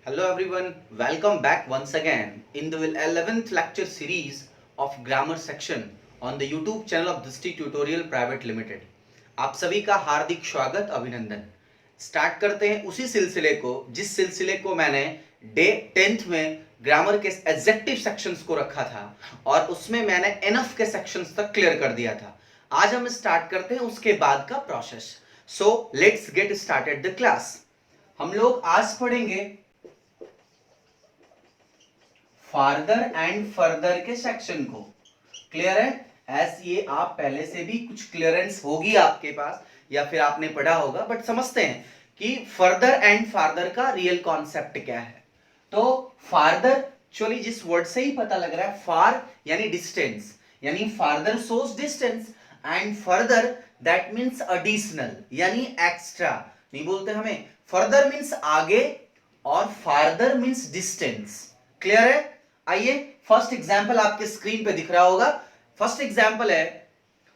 Hello everyone, welcome back once again in the 11th lecture series of grammar section on the YouTube channel of Drishti Tutorial Private Limited. आप सभी का हार्दिक स्वागत अभिनंदन। Start करते हैं उसी सिलसिले को जिस सिलसिले को मैंने डे 10th में ग्रामर के एडजेक्टिव सेक्शंस को रखा था और उसमें मैंने एनफ के सेक्शंस तक क्लियर कर दिया था। आज हम स्टार्ट करते हैं उसके बाद का process. So let's get started the class. हम लोग आज पढ़ेंगे फार्दर एंड फर्दर के सेक्शन को। क्लियर है? एस ये आप पहले से भी कुछ क्लियरेंस होगी आपके पास या फिर आपने पढ़ा होगा, बट समझते हैं कि फर्दर एंड फार्दर का रियल कॉन्सेप्ट क्या है। तो फार्दर एक्चुअली जिस वर्ड से ही पता लग रहा है, फार यानी डिस्टेंस, यानी farther shows distance and further that means additional यानी एक्स्ट्रा। नहीं बोलते हमें, फर्दर मीन्स आगे और फार्दर मीन्स डिस्टेंस। क्लियर है? आइए फर्स्ट एग्जाम्पल आपके स्क्रीन पे दिख रहा होगा। फर्स्ट एग्जाम्पल है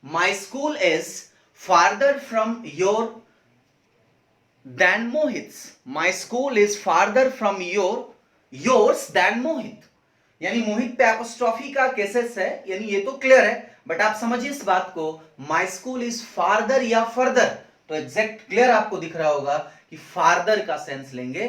my school is farther from your than Mohit. My school is farther from yours than Mohit, यानी मोहित पे एपोस्ट्रोफी का केसेस है, यानी ये तो क्लियर है, बट आप समझिए इस बात को, माई स्कूल इज फार्दर या फर्दर, तो एग्जैक्ट क्लियर आपको दिख रहा होगा कि फार्दर का सेंस लेंगे,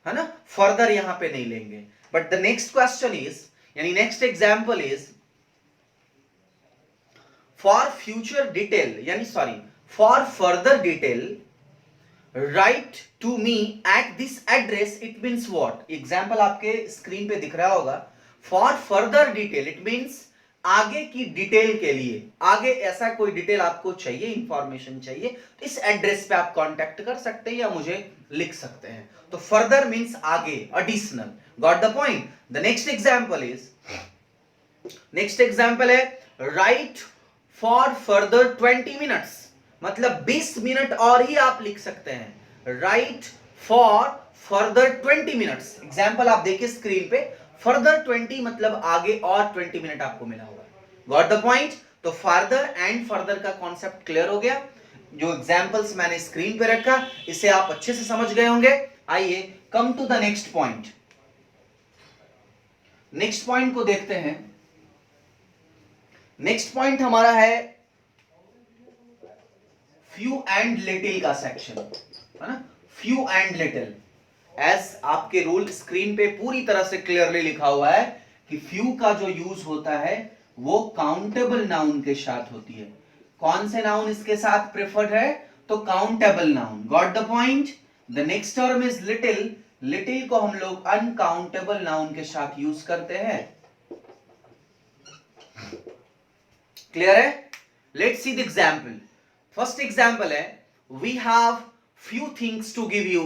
है ना, फर्दर यहां पे नहीं लेंगे। But the next question is, यानी next example is for future detail, यानी sorry, for further detail write to me at this address. It means what? Example आपके स्क्रीन पे दिख रहा होगा। For further detail it means आगे की detail के लिए, आगे ऐसा कोई डिटेल आपको चाहिए, इंफॉर्मेशन चाहिए, तो इस एड्रेस पे आप कांटेक्ट कर सकते हैं या मुझे लिख सकते हैं। तो फर्दर मींस आगे, additional. Got the point? The next example है राइट फॉर फर्दर 20 मिनट्स, मतलब 20 मिनट और ही आप लिख सकते हैं। Right for further 20 minutes, example आप देखिए स्क्रीन पे, फर्दर 20 मतलब आगे और 20 मिनट आपको मिला होगा। Got the point? तो फार्दर एंड फर्दर का कॉन्सेप्ट क्लियर हो गया। जो एग्जांपल्स मैंने स्क्रीन पे रखा इसे आप अच्छे से समझ गए होंगे। आइए come to the next point. Next point को देखते हैं। नेक्स्ट पॉइंट हमारा है फ्यू एंड लिटिल का सेक्शन, है ना, फ्यू एंड लिटिल। एज आपके रूल स्क्रीन पे पूरी तरह से क्लियरली लिखा हुआ है कि फ्यू का जो यूज होता है वो काउंटेबल नाउन के साथ होती है। कौन से नाउन इसके साथ प्रेफर्ड है? तो countable noun. Got the point? The next term is little. Little को हम लोग अनकाउंटेबल नाउन के साथ यूज करते हैं। क्लियर है? Let's see the example. First example है we have few things to give you.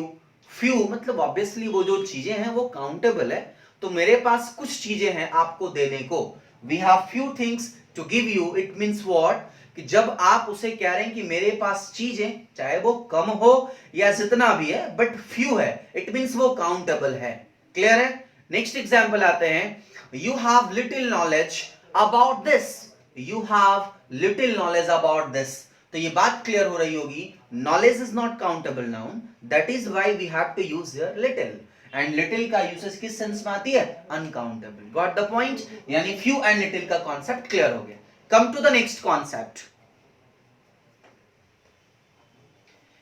Few मतलब ऑब्वियसली वो जो चीजें हैं वो काउंटेबल है, तो मेरे पास कुछ चीजें हैं आपको देने को। We have few things to give you, it means what, कि जब आप उसे कह रहे हैं कि मेरे पास चीजें, चाहे वो कम हो या जितना भी है, बट फ्यू है, इट मींस वो काउंटेबल है। क्लियर है? नेक्स्ट एग्जांपल आते हैं, you have little knowledge about this. You have little knowledge about this, तो ये बात क्लियर हो रही होगी, knowledge is not countable noun, that is why we have to use here little. And little का usage किस सेंस में आती है? अनकाउंटेबल। Got the point? यानी फ्यू एंड लिटिल का कॉन्सेप्ट क्लियर हो गया। Come to the next concept.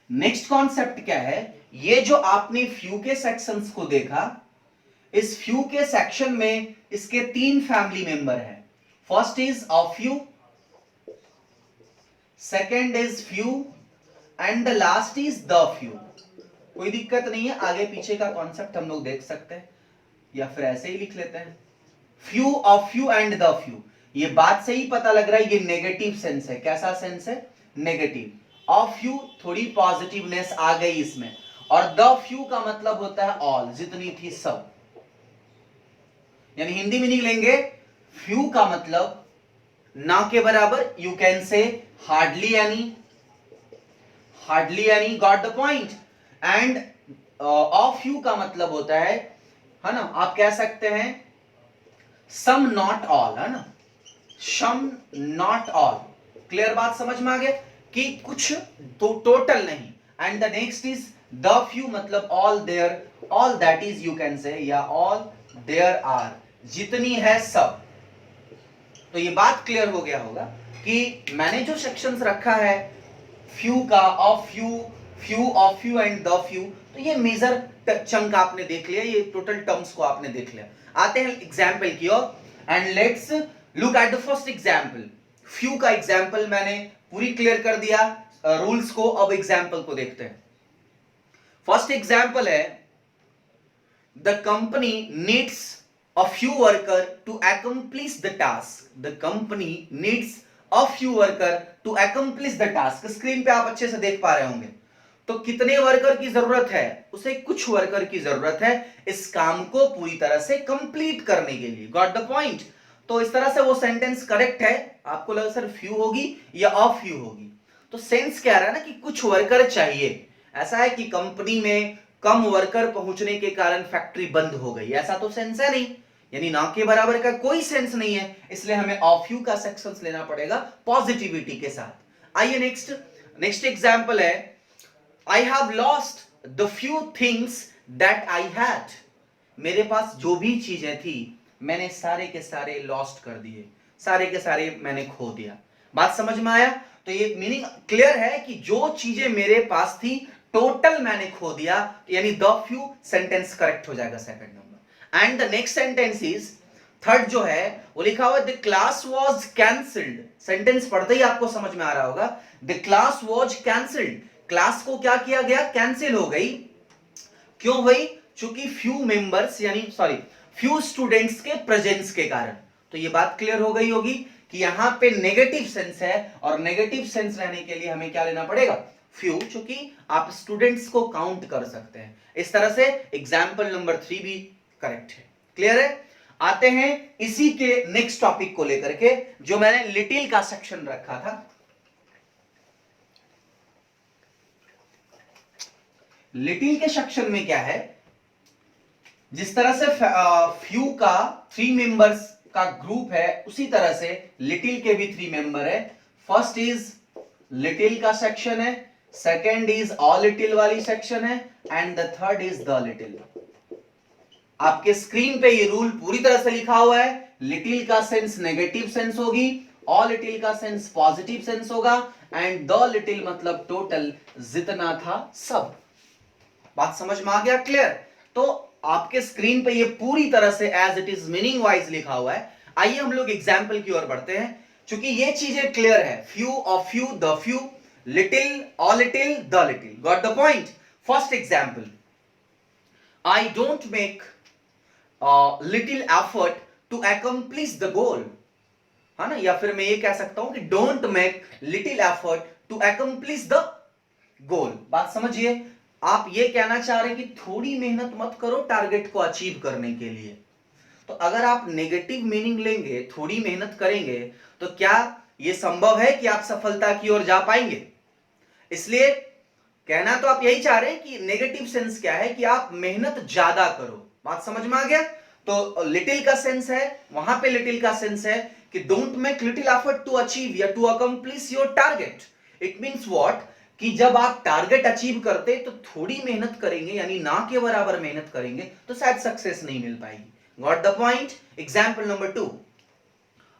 Next concept क्या है? ये जो आपने फ्यू के सेक्शंस को देखा, इस फ्यू के सेक्शन में इसके 3 फैमिली मेंबर हैं। First is a few, second is few and the last is the few. कोई दिक्कत नहीं है, आगे पीछे का कॉन्सेप्ट हम लोग देख सकते हैं या फिर ऐसे ही लिख लेते हैं, few of few and the few. ये बात से ही पता लग रहा है ये नेगेटिव सेंस है। कैसा सेंस है? नेगेटिव। ऑफ फ्यू थोड़ी पॉजिटिवनेस आ गई इसमें, और द फ्यू का मतलब होता है ऑल, जितनी थी सब। यानी हिंदी में नहीं लेंगे, फ्यू का मतलब ना के बराबर, यू कैन से hardly any, hardly any. Got the point? End of few का मतलब होता है ना, आप कह सकते हैं सम नॉट ऑल, है ना, सम नॉट ऑल। क्लियर बात समझ में आ गया कि कुछ तो टोटल नहीं। And the next is the few मतलब all there, all that is you can say, या ऑल देयर आर, जितनी है सब। तो ये बात क्लियर हो गया होगा कि मैंने जो सेक्शंस रखा है फ्यू का, of few, few of few and the few, तो ये मेजर चंक आपने देख लिया, ये टोटल टर्म्स को आपने देख लिया। आते हैं एग्जाम्पल की ओर and let's look at the first example. Few का एग्जाम्पल मैंने पूरी क्लियर कर दिया रूल्स को, अब एग्जाम्पल को देखते हैं। फर्स्ट एग्जाम्पल है the company needs a few worker to accomplish the task. The company needs a few worker to accomplish the task. Screen पे आप अच्छे से देख पा रहे होंगे। तो कितने वर्कर की जरूरत है? उसे कुछ वर्कर की जरूरत है इस काम को पूरी तरह से कंप्लीट करने के लिए। Got the point? तो इस तरह से वो सेंटेंस करेक्ट है। आपको लगा सर फ्यू होगी या अ फ्यू होगी? तो सेंस क्या रहा है ना कि कुछ वर्कर चाहिए। ऐसा है कि कंपनी में कम वर्कर पहुंचने के कारण फैक्ट्री बंद हो गई, ऐसा तो सेंस है नहीं, यानी ना के बराबर का कोई सेंस नहीं है, इसलिए हमें ऑफ यू का सेक्शन लेना पड़ेगा पॉजिटिविटी के साथ। आइए नेक्स्ट एग्जांपल है I have lost the few things that I had. मेरे पास जो भी चीजें थी मैंने सारे के सारे लॉस्ट कर दिए, सारे के सारे मैंने खो दिया। बात समझ में आया? तो ये मीनिंग क्लियर है कि जो चीजें मेरे पास थी टोटल मैंने खो दिया, यानी द फ्यू सेंटेंस करेक्ट हो जाएगा second number. And the next sentence is third जो है वो लिखा हुआ the class was cancelled. Sentence पढ़ते ही आपको समझ में आ रहा होगा the class was cancelled. Class को क्या किया गया? कैंसिल हो गई। क्यों हुई? चूंकि फ्यू मेंबर्स यानी सॉरी फ्यू स्टूडेंट्स के प्रेजेंस के कारण। तो ये बात क्लियर हो गई होगी कि यहां पे नेगेटिव सेंस है और नेगेटिव सेंस रहने के लिए हमें क्या लेना पड़ेगा? फ्यू, चूंकि आप स्टूडेंट्स को काउंट कर सकते हैं। इस तरह से एग्जाम्पल नंबर 3 भी करेक्ट है। क्लियर है? आते हैं इसी के नेक्स्ट टॉपिक को लेकर के, जो मैंने लिटिल का सेक्शन रखा था। लिटिल के सेक्शन में क्या है, जिस तरह से फ्यू का 3 मेंबर्स का ग्रुप है उसी तरह से लिटिल के भी 3 मेंबर है। फर्स्ट इज लिटिल का सेक्शन है, सेकेंड इज ऑल लिटिल वाली सेक्शन है and the third is the little. आपके स्क्रीन पे ये रूल पूरी तरह से लिखा हुआ है। लिटिल का सेंस नेगेटिव सेंस होगी, ऑल लिटिल का सेंस पॉजिटिव सेंस होगा एंड द लिटिल मतलब टोटल जितना था सब। बात समझ में आ गया? क्लियर? तो आपके स्क्रीन पे ये पूरी तरह से as it is meaning wise लिखा हुआ है। आइए हम लोग एग्जाम्पल की ओर बढ़ते हैं। क्योंकि ये चीजें क्लियर है, few of few, the few, little, all little, the little. Got the point? First example, I don't make little effort to accomplish the goal, है ना? या फिर मैं ये कह सकता हूं कि don't make little effort to accomplish the goal. बात समझिए, आप ये कहना चाह रहे हैं कि थोड़ी मेहनत मत करो टारगेट को अचीव करने के लिए। तो अगर आप नेगेटिव मीनिंग लेंगे, थोड़ी मेहनत करेंगे, तो क्या यह संभव है कि आप सफलता की ओर जा पाएंगे? इसलिए कहना तो आप यही चाह रहे हैं कि नेगेटिव सेंस क्या है कि आप मेहनत ज्यादा करो। बात समझ में आ गया? तो लिटिल का सेंस है, वहां पे लिटिल का सेंस है कि don't make little effort to achieve या to accomplish your target. It means what? कि जब आप टारगेट अचीव करते तो थोड़ी मेहनत करेंगे, यानी ना के बराबर मेहनत करेंगे, तो शायद सक्सेस नहीं मिल पाएगी। Got the point? Example number 2,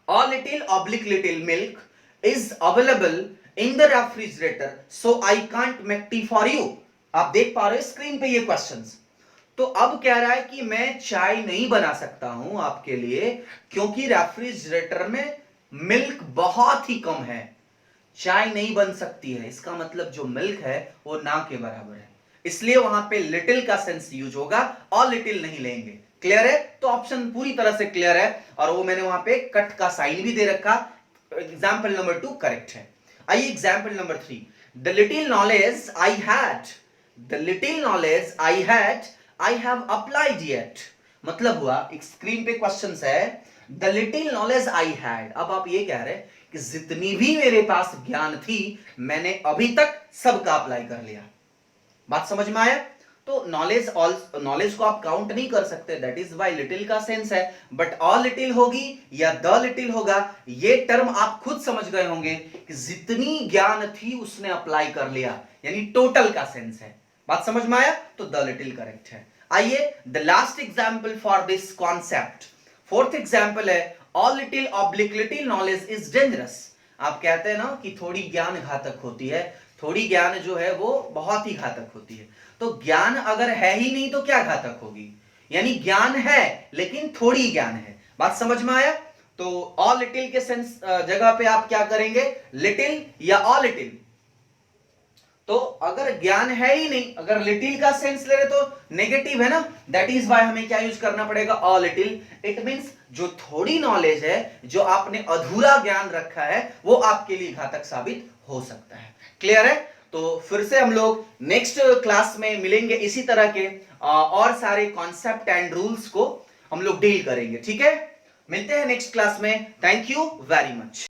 a little oblique little milk is available in the refrigerator so I can't make tea for you। आप देख पा रहे हो स्क्रीन पे ये क्वेश्चंस। तो अब कह रहा है कि मैं चाय नहीं बना सकता हूं आपके लिए क्योंकि रेफ्रिजरेटर में मिल्क बहुत ही कम है, चाय नहीं बन सकती है। इसका मतलब जो मिल्क है वो ना के बराबर है, इसलिए वहां पे लिटिल का सेंस यूज होगा और लिटिल नहीं लेंगे। क्लियर है? तो ऑप्शन पूरी तरह से क्लियर है और वो मैंने वहां पे कट का साइन भी दे रखा। एग्जाम्पल नंबर 2 करेक्ट है। आइए example number 3, the little knowledge I had, the little knowledge I had I have applied yet. मतलब हुआ एक स्क्रीन पे क्वेश्चन है, the little knowledge I had. अब आप ये कह रहे हैं कि जितनी भी मेरे पास ज्ञान थी मैंने अभी तक सबका अप्लाई कर लिया। बात समझ में आया? तो नॉलेज को आप काउंट नहीं कर सकते, दैट इज वाई लिटिल का सेंस है। बट ऑल लिटिल होगी या द लिटिल होगा, ये टर्म आप खुद समझ गए होंगे कि जितनी ज्ञान थी उसने अप्लाई कर लिया, यानी टोटल का सेंस है। बात समझ में आया? तो द लिटिल करेक्ट है। आइए the last example for this concept, fourth example है all little oblique little knowledge is dangerous. आप कहते हैं ना कि थोड़ी ज्ञान घातक होती है, थोड़ी ज्ञान जो है वो बहुत ही घातक होती है। तो ज्ञान अगर है ही नहीं तो क्या घातक होगी? यानी ज्ञान है लेकिन थोड़ी ज्ञान है। बात समझ में आया? तो ऑल लिटिल के सेंस जगह पे आप क्या करेंगे? लिटिल या ऑल लिटिल। तो अगर ज्ञान है ही नहीं, अगर लिटिल का सेंस ले रहे तो नेगेटिव है ना, दैट इज वाई हमें क्या यूज करना पड़ेगा? All little. इट मींस जो थोड़ी नॉलेज है, जो आपने अधूरा ज्ञान रखा है, वो आपके लिए घातक साबित हो सकता है। क्लियर है? तो फिर से हम लोग नेक्स्ट क्लास में मिलेंगे, इसी तरह के और सारे कॉन्सेप्ट एंड रूल्स को हम लोग डील करेंगे। ठीक है, मिलते हैं नेक्स्ट क्लास में। Thank you very much.